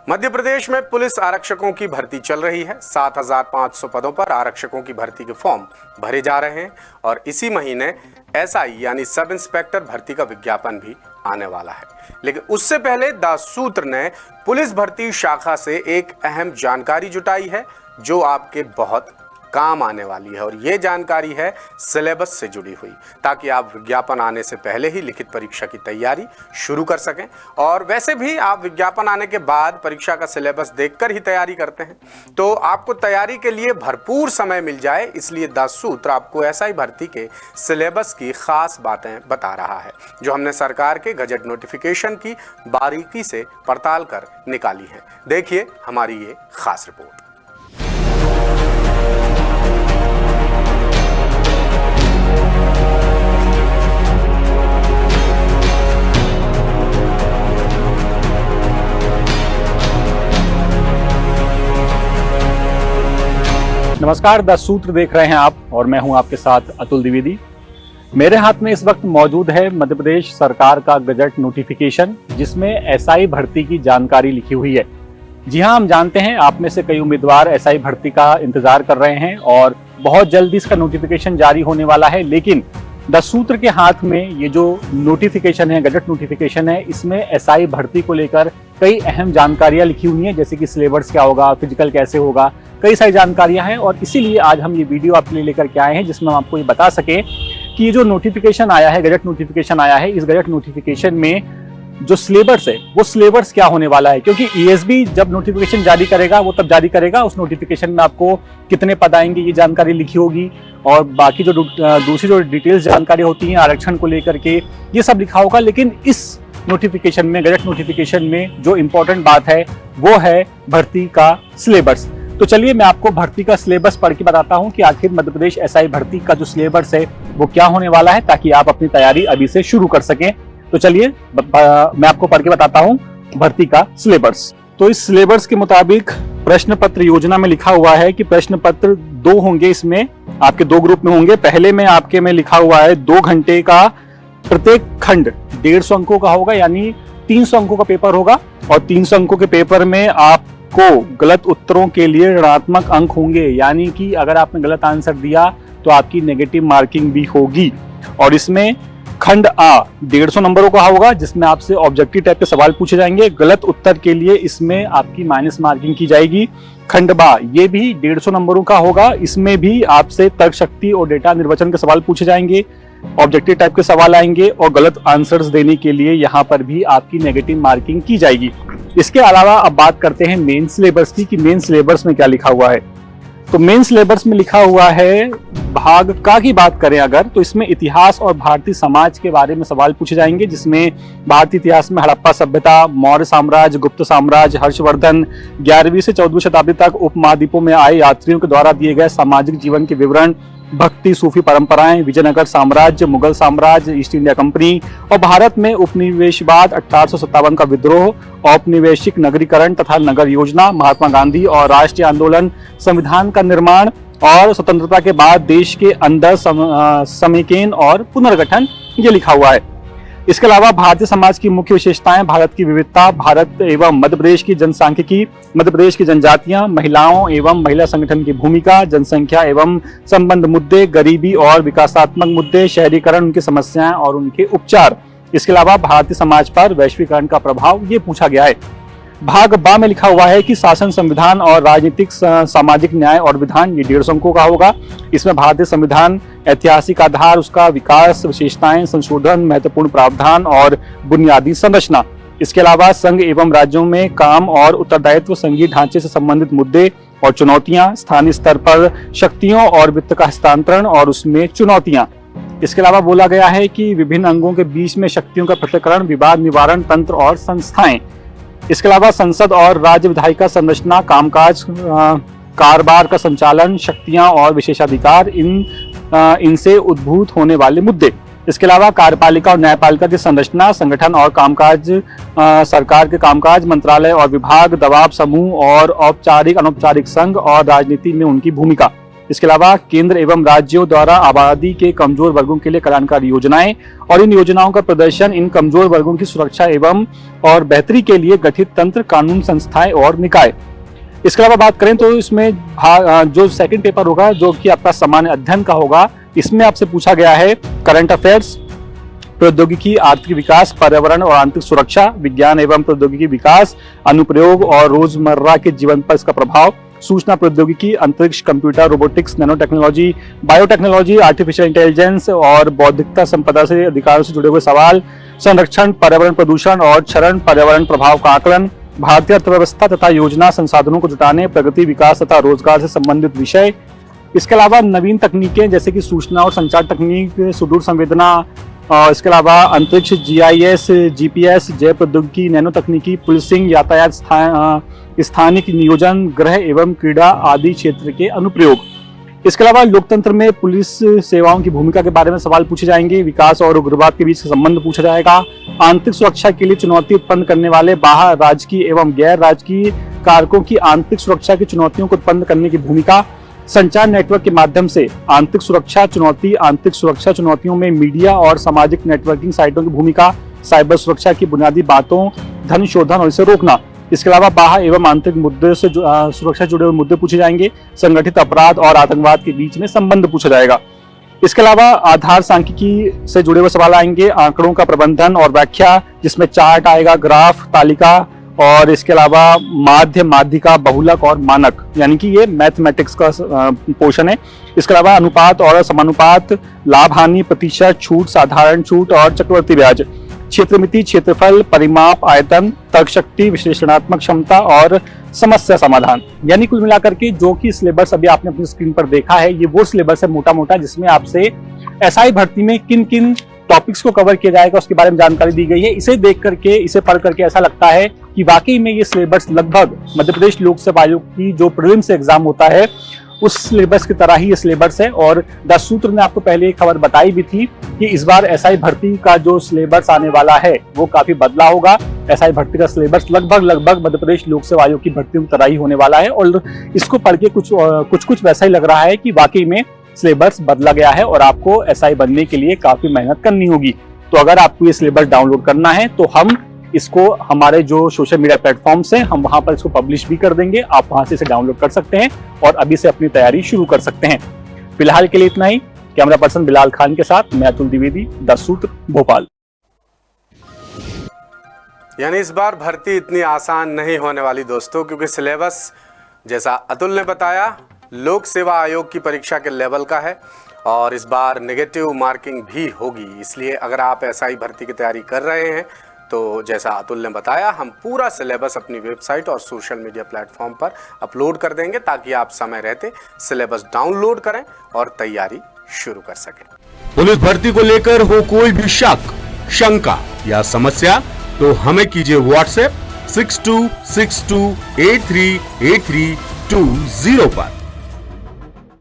मध्य प्रदेश में पुलिस आरक्षकों की भर्ती चल रही है। 7,500 पदों पर आरक्षकों की भर्ती के फॉर्म भरे जा रहे हैं और इसी महीने एसआई यानी सब इंस्पेक्टर भर्ती का विज्ञापन भी आने वाला है। लेकिन उससे पहले द सूत्र ने पुलिस भर्ती शाखा से एक अहम जानकारी जुटाई है जो आपके बहुत काम आने वाली है, और ये जानकारी है सिलेबस से जुड़ी हुई, ताकि आप विज्ञापन आने से पहले ही लिखित परीक्षा की तैयारी शुरू कर सकें। और वैसे भी आप विज्ञापन आने के बाद परीक्षा का सिलेबस देखकर ही तैयारी करते हैं, तो आपको तैयारी के लिए भरपूर समय मिल जाए, इसलिए द सूत्र आपको एसआई भर्ती के सिलेबस की खास बातें बता रहा है, जो हमने सरकार के गजट नोटिफिकेशन की बारीकी से पड़ताल कर निकाली है। देखिए हमारी ये खास रिपोर्ट। नमस्कार, द सूत्र देख रहे हैं आप और मैं हूं आपके साथ अतुल द्विवेदी। मेरे हाथ में इस वक्त मौजूद है मध्य प्रदेश सरकार का गजट नोटिफिकेशन, जिसमें एसआई भर्ती की जानकारी लिखी हुई है। जी हां, हम जानते हैं आप में से कई उम्मीदवार एसआई भर्ती का इंतजार कर रहे हैं और बहुत जल्दी इसका नोटिफिकेशन जारी होने वाला है। लेकिन द सूत्र के हाथ में ये जो नोटिफिकेशन है, गजट नोटिफिकेशन है, इसमें एसआई भर्ती को लेकर कई अहम जानकारियां लिखी हुई हैं, जैसे कि सिलेबस क्या होगा, फिजिकल कैसे होगा, कई सारी जानकारियां हैं। और इसीलिए आज हम ये वीडियो आपके लिए लेकर के आए हैं, जिसमें हम आपको ये बता सकें कि ये जो नोटिफिकेशन आया है, गजट नोटिफिकेशन आया है, इस गजट नोटिफिकेशन में जो सिलेबस है वो सिलेबस क्या होने वाला है। क्योंकि ईएसबी जब नोटिफिकेशन जारी करेगा वो तब जारी करेगा, उस नोटिफिकेशन में आपको कितने पद आएंगे ये जानकारी लिखी होगी, और बाकी जो दूसरी जो डिटेल्स जानकारी होती हैं आरक्षण को लेकर के, ये सब लिखा होगा। लेकिन इस नोटिफिकेशन में, गजट नोटिफिकेशन में जो इम्पोर्टेंट बात है वो है भर्ती का सिलेबस। तो चलिए मैं आपको भर्ती का सिलेबस पढ़ के बताता हूं कि आखिर मध्य प्रदेश एसआई भर्ती का जो सिलेबस है वो क्या होने वाला है, ताकि आप अपनी तैयारी अभी से शुरू कर सकें। तो चलिए मैं आपको पढ़ के बताता हूं भर्ती का सिलेबस। तो इस सिलेबस के मुताबिक प्रश्न पत्र योजना में लिखा हुआ है कि प्रश्न पत्र 2 होंगे, इसमें आपके 2 ग्रुप में होंगे। पहले में आपके में लिखा हुआ है 2 घंटे का, प्रत्येक खंड 150 अंकों का होगा, यानी 300 अंकों का पेपर होगा। और 300 अंकों के पेपर में आपको गलत उत्तरों के लिए ऋणात्मक अंक होंगे, यानी कि अगर आपने गलत आंसर दिया तो आपकी नेगेटिव मार्किंग भी होगी। और इसमें खंड आ 150 नंबरों का होगा, जिसमें आपसे ऑब्जेक्टिव टाइप के सवाल पूछे जाएंगे। गलत उत्तर के लिए इसमें आपकी माइनस मार्किंग की जाएगी। खंड बा ये भी 150 नंबरों का होगा, इसमें भी आपसे तर्क शक्ति और डेटा निर्वचन के सवाल पूछे जाएंगे, ऑब्जेक्टिव टाइप के सवाल आएंगे, और गलत आंसर्स देने के लिए यहाँ पर भी आपकी नेगेटिव मार्किंग की जाएगी। इसके अलावा अब बात करते हैं मेन सिलेबस की, कि मेन सिलेबस में क्या लिखा हुआ है। तो मेन सिलेबस में लिखा हुआ है, भाग का की बात करें अगर, तो इसमें इतिहास और भारतीय समाज के बारे में सवाल पूछे जाएंगे, जिसमें भारतीय इतिहास में हड़प्पा सभ्यता, मौर्य साम्राज्य, गुप्त साम्राज्य, हर्षवर्धन, 11वीं से 14वीं शताब्दी तक उपमहाद्वीपों में आए यात्रियों के द्वारा दिए गए सामाजिक जीवन के विवरण, भक्ति सूफी परंपराएं, विजयनगर साम्राज्य, मुगल साम्राज्य, ईस्ट इंडिया कंपनी और भारत में उपनिवेशवाद, 1857 का विद्रोह, औपनिवेशिक नगरीकरण तथा नगर योजना, महात्मा गांधी और राष्ट्रीय आंदोलन, संविधान का निर्माण और स्वतंत्रता के बाद देश के अंदर समेकन और पुनर्गठन, ये लिखा हुआ है। इसके अलावा भारतीय समाज की मुख्य विशेषताएं, भारत की विविधता, भारत एवं मध्य प्रदेश की जनसांख्यिकी, मध्य प्रदेश की जनजातियां, महिलाओं एवं महिला संगठन की भूमिका, जनसंख्या एवं संबंध मुद्दे, गरीबी और विकासात्मक मुद्दे, शहरीकरण, उनकी समस्याएं और उनके उपचार। इसके अलावा भारतीय समाज पर वैश्वीकरण का प्रभाव, ये पूछा गया है। भाग बा में लिखा हुआ है कि शासन, संविधान और राजनीतिक सामाजिक न्याय और विधान, ये 150 अंकों का होगा। इसमें भारतीय संविधान, ऐतिहासिक आधार, उसका विकास, विशेषताएं, संशोधन, महत्वपूर्ण प्रावधान और बुनियादी संरचना। इसके अलावा संघ एवं राज्यों में काम और उत्तरदायित्व, संघीय ढांचे से संबंधित मुद्दे और चुनौतियां, स्थानीय स्तर पर शक्तियों और वित्त का हस्तांतरण और उसमें चुनौतियां। इसके अलावा बोला गया है कि विभिन्न अंगों के बीच में शक्तियों का पृथक्करण, विवाद निवारण तंत्र और संस्थाएं। इसके अलावा संसद और राज्य विधायिका संरचना, कामकाज, कारोबार का संचालन, शक्तियां और विशेषाधिकार, इनसे उद्भूत होने वाले मुद्दे। इसके अलावा कार्यपालिका और न्यायपालिका की संरचना, संगठन और कामकाज, सरकार के कामकाज, मंत्रालय और विभाग, दबाव समूह और औपचारिक अनौपचारिक संघ और राजनीति में उनकी भूमिका। इसके अलावा केंद्र एवं राज्यों द्वारा आबादी के कमजोर वर्गों के लिए कल्याणकारी योजनाएं और इन योजनाओं का प्रदर्शन, इन कमजोर वर्गों की सुरक्षा एवं और बेहतरी के लिए गठित तंत्र, कानून संस्थाएं और निकाय। इसके अलावा बात करें तो इसमें जो सेकंड पेपर होगा जो कि आपका सामान्य अध्ययन का होगा, इसमें आपसे पूछा गया है करंट अफेयर्स, प्रौद्योगिकी, आर्थिक विकास, पर्यावरण और आंतरिक सुरक्षा, विज्ञान एवं प्रौद्योगिकी विकास, अनुप्रयोग और रोजमर्रा के जीवन पर इसका प्रभाव, सूचना प्रौद्योगिकी, अंतरिक्ष, computer, robotics, nano technology, biotechnology, artificial intelligence और बौद्धिकता संपदा से अधिकारों से जुड़े हुए सवाल, संरक्षण, पर्यावरण प्रदूषण और क्षरण, पर्यावरण प्रभाव का आकलन, भारतीय अर्थव्यवस्था तथा योजना संसाधनों को जुटाने, प्रगति, विकास तथा रोजगार से संबंधित विषय। इसके अलावा नवीन तकनीकें जैसे कि सूचना और संचार तकनीक, सुदूर संवेदना, इसके अलावा अंतरिक्ष, GIS, GPS, जैव प्रौद्योगिकी, नैनो तकनीकी, पुलिसिंग, यातायात, स्थानिक नियोजन, गृह एवं क्रीड़ा आदि क्षेत्र के अनुप्रयोग। इसके अलावा लोकतंत्र में पुलिस सेवाओं की भूमिका के बारे में सवाल पूछे जाएंगे, विकास और उग्रवाद के बीच संबंध पूछा जाएगा, आंतरिक सुरक्षा के लिए चुनौती उत्पन्न करने वाले बाह्य राजकीय एवं गैर राजकीय कारकों की आंतरिक सुरक्षा की चुनौतियों को उत्पन्न करने की भूमिका, संचार नेटवर्क के माध्यम से आंतरिक सुरक्षा चुनौतियों में मीडिया और सामाजिक नेटवर्किंग साइटों की भूमिका, साइबर सुरक्षा की बुनियादी बातों, धन शोधन और इसे रोकना। इसके अलावा बाह्य एवं आंतरिक मुद्दे से सुरक्षा जुड़े हुए मुद्दे पूछे जाएंगे, संगठित अपराध और आतंकवाद के बीच में संबंध पूछा जाएगा। इसके अलावा आधार सांख्यिकी से जुड़े हुए सवाल आएंगे, आंकड़ों का प्रबंधन और व्याख्या जिसमें चार्ट आएगा, ग्राफ, तालिका और इसके अलावा माध्य, माध्यिका, बहुलक और मानक, यानी कि ये मैथमेटिक्स का पोर्शन है। इसके अलावा अनुपात और समानुपात, लाभ हानि, प्रतिशत, छूट, साधारण छूट और चक्रवर्ती ब्याज, क्षेत्रमिति, क्षेत्रफल, परिमाप, आयतन, तर्क शक्ति, विश्लेषणात्मक क्षमता और समस्या समाधान। यानी कुल मिलाकर के जो कि सिलेबस अभी आपने अपनी स्क्रीन पर देखा है, ये वो सिलेबस है मोटा मोटा जिसमें आपसे SI भर्ती में किन किन टॉपिक्स को कवर किया जाएगा उसके बारे में जानकारी दी गई है। इसे देख करके, इसे पढ़ करके ऐसा लगता है कि वाकई में ये सिलेबस लगभग मध्य प्रदेश लोक सेवा आयोग की जो प्रीलिम्स एग्जाम होता है उस सिलेबस की तरह ही ये सिलेबस है। और द सूत्र ने आपको पहले एक खबर बताई भी थी कि इस बार SI भर्ती का जो सिलेबस आने वाला है वो काफी बदला होगा। SI भर्ती का सिलेबस लगभग मध्य प्रदेश लोक सेवा आयोग की भर्तियों की तरह ही होने वाला है और इसको पढ़ के कुछ वैसा ही लग रहा है कि वाकई में सिलेबस बदला गया है और आपको SI बनने के लिए काफी मेहनत करनी होगी। तो अगर आपको ये सिलेबस डाउनलोड करना है तो हम इसको हमारे जो सोशल मीडिया प्लेटफॉर्म्स हैं हम वहां पर इसको पब्लिश भी कर देंगे, आप वहां से इसे डाउनलोड कर सकते हैं और अभी से अपनी तैयारी शुरू कर सकते हैं। फिलहाल के लिए इतना ही। कैमरा पर्सन बिलाल खान के साथ मैं अतुल द्विवेदी, द सूत्र, भोपाल। यानी इस बार भर्ती इतनी आसान नहीं होने वाली दोस्तों, क्योंकि सिलेबस जैसा अतुल ने बताया लोक सेवा आयोग की परीक्षा के लेवल का है और इस बार नेगेटिव मार्किंग भी होगी। इसलिए अगर आप SI भर्ती की तैयारी कर रहे हैं तो जैसा अतुल ने बताया हम पूरा सिलेबस अपनी वेबसाइट और सोशल मीडिया प्लेटफॉर्म पर अपलोड कर देंगे ताकि आप समय रहते सिलेबस डाउनलोड करें और तैयारी शुरू कर सकें। पुलिस भर्ती को लेकर हो कोई भी शक, शंका या समस्या तो हमें कीजिए WhatsApp 6262838320 पर।